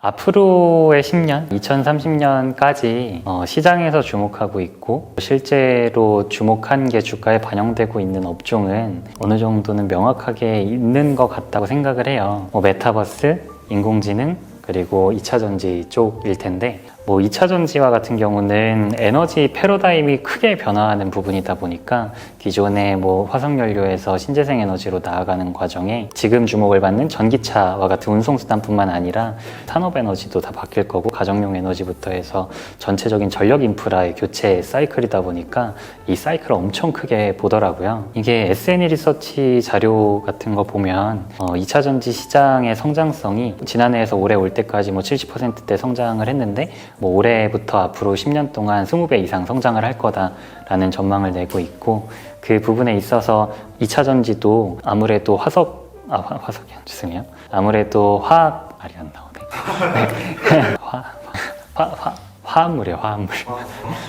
앞으로의 10년, 2030년까지 시장에서 주목하고 있고 실제로 주목한 게 주가에 반영되고 있는 업종은 어느 정도는 명확하게 있는 것 같다고 생각을 해요. 메타버스, 인공지능, 그리고 2차 전지 쪽일 텐데 2차 전지와 같은 경우는 에너지 패러다임이 크게 변화하는 부분이다 보니까 기존의 화석연료에서 신재생 에너지로 나아가는 과정에 지금 주목을 받는 전기차와 같은 운송수단뿐만 아니라 산업에너지도 다 바뀔 거고 가정용 에너지부터 해서 전체적인 전력 인프라의 교체 사이클이다 보니까 이 사이클을 엄청 크게 보더라고요. 이게 S&E 리서치 자료 같은 거 보면 2차 전지 시장의 성장성이 지난해에서 올해 올 때까지 70%대 성장을 했는데 올해부터 앞으로 10년 동안 20배 이상 성장을 할 거다라는 전망을 내고 있고 그 부분에 있어서 2차 전지도 아무래도 아무래도 말이 안 나오네. 네. 화합물이에요, 화합물.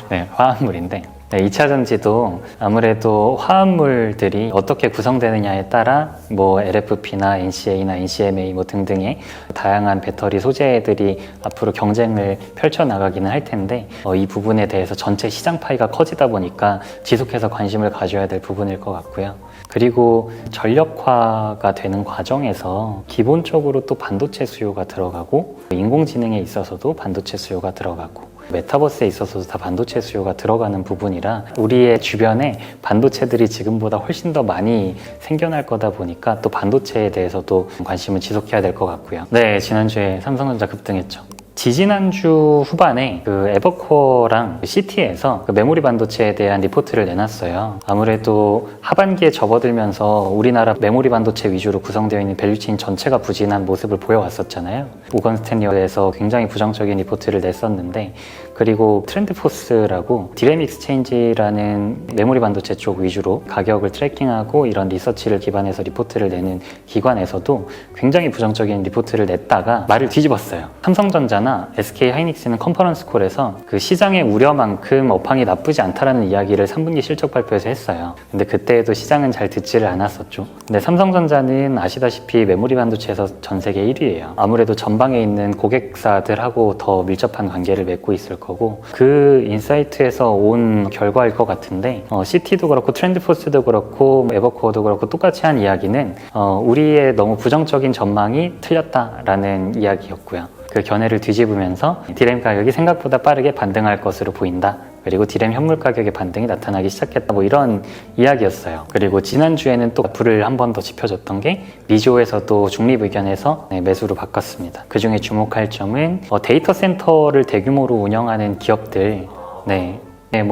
네, 화합물인데 2차 전지도 아무래도 화합물들이 어떻게 구성되느냐에 따라 LFP나 NCA나 NCMA 등등의 다양한 배터리 소재들이 앞으로 경쟁을 펼쳐나가기는 할 텐데 이 부분에 대해서 전체 시장 파이가 커지다 보니까 지속해서 관심을 가져야 될 부분일 것 같고요. 그리고 전력화가 되는 과정에서 기본적으로 또 반도체 수요가 들어가고 인공지능에 있어서도 반도체 수요가 들어가고 메타버스에 있어서도 다 반도체 수요가 들어가는 부분이라 우리의 주변에 반도체들이 지금보다 훨씬 더 많이 생겨날 거다 보니까 또 반도체에 대해서도 관심을 지속해야 될 것 같고요. 네, 지난주에 삼성전자 급등했죠. 지지난주 후반에 에버코어랑 CT에서 메모리 반도체에 대한 리포트를 내놨어요. 아무래도 하반기에 접어들면서 우리나라 메모리 반도체 위주로 구성되어 있는 밸류체인 전체가 부진한 모습을 보여왔었잖아요. 모건 스탠리어에서 굉장히 부정적인 리포트를 냈었는데 그리고 트렌드포스라고 디램 익스체인지라는 메모리 반도체 쪽 위주로 가격을 트래킹하고 이런 리서치를 기반해서 리포트를 내는 기관에서도 굉장히 부정적인 리포트를 냈다가 말을 뒤집었어요. 삼성전자나 SK 하이닉스는 컨퍼런스 콜에서 그 시장의 우려만큼 업황이 나쁘지 않다라는 이야기를 3분기 실적 발표에서 했어요. 근데 그때에도 시장은 잘 듣지를 않았었죠. 근데 삼성전자는 아시다시피 메모리 반도체에서 전 세계 1위예요. 아무래도 전방에 있는 고객사들하고 더 밀접한 관계를 맺고 있을 거고 그 인사이트에서 온 결과일 것 같은데 CT도 그렇고 트렌드포스도 그렇고 에버코어도 그렇고 똑같이 한 이야기는 우리의 너무 부정적인 전망이 틀렸다라는 이야기였고요. 그 견해를 뒤집으면서 디램 가격이 생각보다 빠르게 반등할 것으로 보인다. 그리고 디램 현물 가격의 반등이 나타나기 시작했다. 이런 이야기였어요. 그리고 지난주에는 또 불을 한 번 더 지펴줬던 게 미조에서도 중립 의견에서 매수로 바꿨습니다. 그 중에 주목할 점은 데이터 센터를 대규모로 운영하는 기업들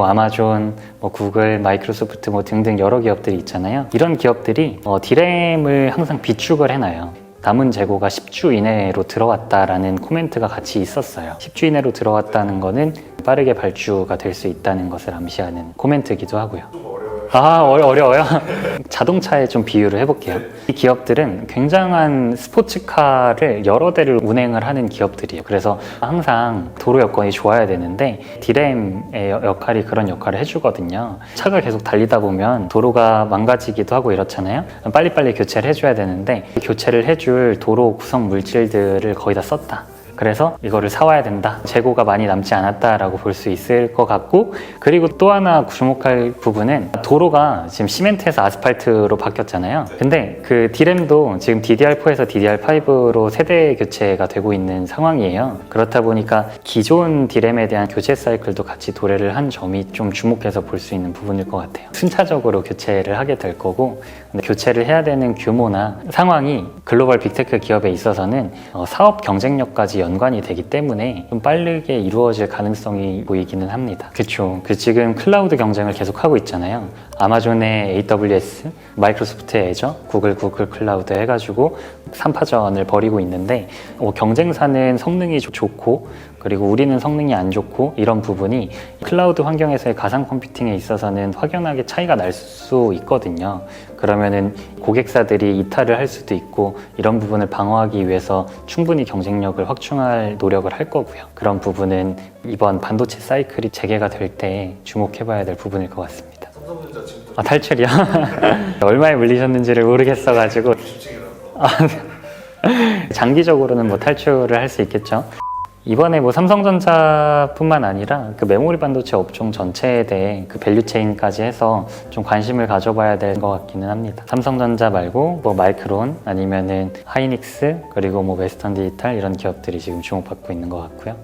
아마존, 구글, 마이크로소프트 등등 여러 기업들이 있잖아요. 이런 기업들이 디램을 항상 비축을 해놔요. 남은 재고가 10주 이내로 들어왔다라는 코멘트가 같이 있었어요. 10주 이내로 들어왔다는 거는 빠르게 발주가 될 수 있다는 것을 암시하는 코멘트이기도 하고요. 어려워요? 자동차에 좀 비유를 해볼게요. 이 기업들은 굉장한 스포츠카를 여러 대를 운행을 하는 기업들이에요. 그래서 항상 도로 여건이 좋아야 되는데 디램의 역할이 그런 역할을 해주거든요. 차가 계속 달리다 보면 도로가 망가지기도 하고 이렇잖아요. 빨리빨리 교체를 해줘야 되는데 교체를 해줄 도로 구성 물질들을 거의 다 썼다. 그래서 이거를 사와야 된다. 재고가 많이 남지 않았다라고 볼 수 있을 것 같고 그리고 또 하나 주목할 부분은 도로가 지금 시멘트에서 아스팔트로 바뀌었잖아요. 근데 그 디램도 지금 DDR4에서 DDR5로 세대 교체가 되고 있는 상황이에요. 그렇다 보니까 기존 디램에 대한 교체 사이클도 같이 도래를 한 점이 좀 주목해서 볼 수 있는 부분일 것 같아요. 순차적으로 교체를 하게 될 거고 근데 교체를 해야 되는 규모나 상황이 글로벌 빅테크 기업에 있어서는 사업 경쟁력까지 연관이 되기 때문에 좀 빠르게 이루어질 가능성이 보이기는 합니다. 그렇죠. 지금 클라우드 경쟁을 계속하고 있잖아요. 아마존의 AWS, 마이크로소프트의 애저, 구글 클라우드 해가지고 3파전을 벌이고 있는데 경쟁사는 성능이 좋고 그리고 우리는 성능이 안 좋고 이런 부분이 클라우드 환경에서의 가상 컴퓨팅에 있어서는 확연하게 차이가 날 수 있거든요. 그러면은 고객사들이 이탈을 할 수도 있고 이런 부분을 방어하기 위해서 충분히 경쟁력을 확충할 노력을 할 거고요. 그런 부분은 이번 반도체 사이클이 재개가 될 때 주목해봐야 될 부분일 것 같습니다. 삼성전자 지금 탈출이요? 얼마에 물리셨는지를 모르겠어가지고 장기적으로는 뭐 탈출을 할 수 있겠죠. 이번에 뭐 삼성전자뿐만 아니라 그 메모리 반도체 업종 전체에 대해 그 밸류체인까지 해서 좀 관심을 가져봐야 될 것 같기는 합니다. 삼성전자 말고 뭐 마이크론 아니면은 하이닉스 그리고 뭐 웨스턴 디지털 이런 기업들이 지금 주목받고 있는 것 같고요.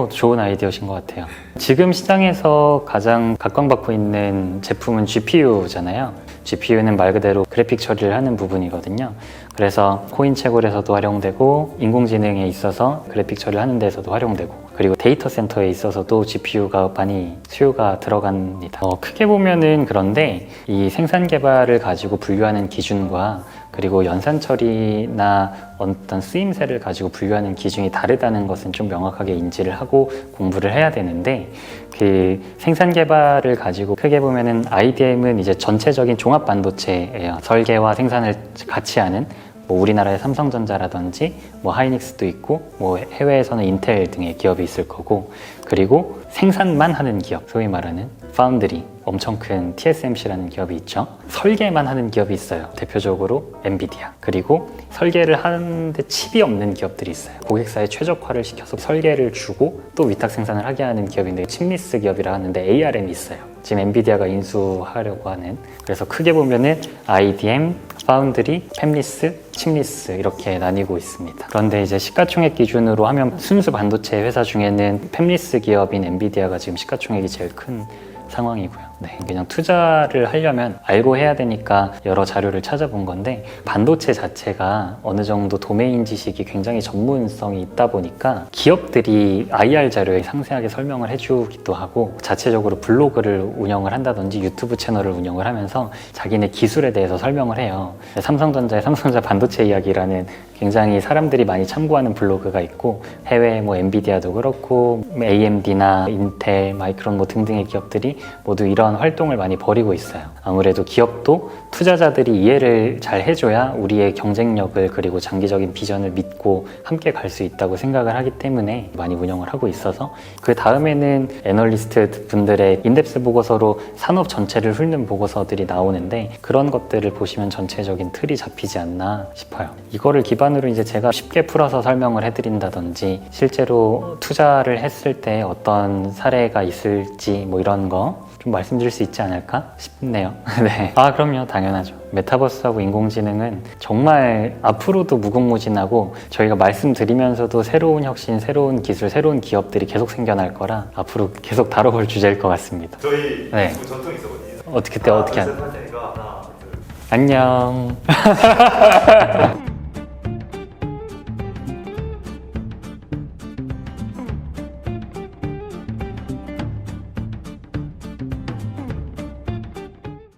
좋은 아이디어신 것 같아요. 지금 시장에서 가장 각광받고 있는 제품은 GPU잖아요. GPU는 말 그대로 그래픽 처리를 하는 부분이거든요. 그래서 코인 채굴에서도 활용되고 인공지능에 있어서 그래픽 처리를 하는 데서도 활용되고 그리고 데이터 센터에 있어서도 GPU가 많이 수요가 들어갑니다. 크게 보면은 그런데 이 생산 개발을 가지고 분류하는 기준과 그리고 연산 처리나 어떤 쓰임새를 가지고 분류하는 기준이 다르다는 것은 좀 명확하게 인지를 하고 공부를 해야 되는데 그 생산 개발을 가지고 크게 보면은 IDM은 이제 전체적인 종합 반도체예요. 설계와 생산을 같이 하는 뭐 우리나라의 삼성전자라든지 뭐 하이닉스도 있고 뭐 해외에서는 인텔 등의 기업이 있을 거고 그리고 생산만 하는 기업 소위 말하는 파운드리 엄청 큰 TSMC라는 기업이 있죠. 설계만 하는 기업이 있어요. 대표적으로 엔비디아. 그리고 설계를 하는데 칩이 없는 기업들이 있어요. 고객사에 최적화를 시켜서 설계를 주고 또 위탁 생산을 하게 하는 기업인데 칩리스 기업이라 하는데 ARM이 있어요. 지금 엔비디아가 인수하려고 하는. 그래서 크게 보면은 IDM, 파운드리, 팹리스, 칩리스 이렇게 나뉘고 있습니다. 그런데 이제 시가총액 기준으로 하면 순수 반도체 회사 중에는 팹리스 기업인 엔비디아가 지금 시가총액이 제일 큰 상황이고요. 네, 그냥 투자를 하려면 알고 해야 되니까 여러 자료를 찾아본 건데 반도체 자체가 어느 정도 도메인 지식이 굉장히 전문성이 있다 보니까 기업들이 IR 자료에 상세하게 설명을 해주기도 하고 자체적으로 블로그를 운영을 한다든지 유튜브 채널을 운영을 하면서 자기네 기술에 대해서 설명을 해요. 삼성전자의 삼성전자 반도체 이야기라는 굉장히 사람들이 많이 참고하는 블로그가 있고 해외 뭐 엔비디아도 그렇고 AMD나 인텔, 마이크론 뭐 등등의 기업들이 모두 이런 활동을 많이 벌이고 있어요. 아무래도 기업도 투자자들이 이해를 잘 해줘야 우리의 경쟁력을 그리고 장기적인 비전을 믿고 함께 갈 수 있다고 생각을 하기 때문에 많이 운영을 하고 있어서 그 다음에는 애널리스트 분들의 인덱스 보고서로 산업 전체를 훑는 보고서들이 나오는데 그런 것들을 보시면 전체적인 틀이 잡히지 않나 싶어요. 이거를 기반으로 이제 제가 쉽게 풀어서 설명을 해드린다든지 실제로 투자를 했을 때 어떤 사례가 있을지 뭐 이런 거 좀 말씀드릴 수 있지 않을까 싶네요. 네. 그럼요. 당연하죠. 메타버스하고 인공지능은 정말 앞으로도 무궁무진하고 저희가 말씀드리면서도 새로운 혁신, 새로운 기술, 새로운 기업들이 계속 생겨날 거라 앞으로 계속 다뤄볼 주제일 것 같습니다. 저희 네. 전통 있었거든요. 어떻게 하나, 둘, 셋 할 테니까 하나, 둘. 안녕.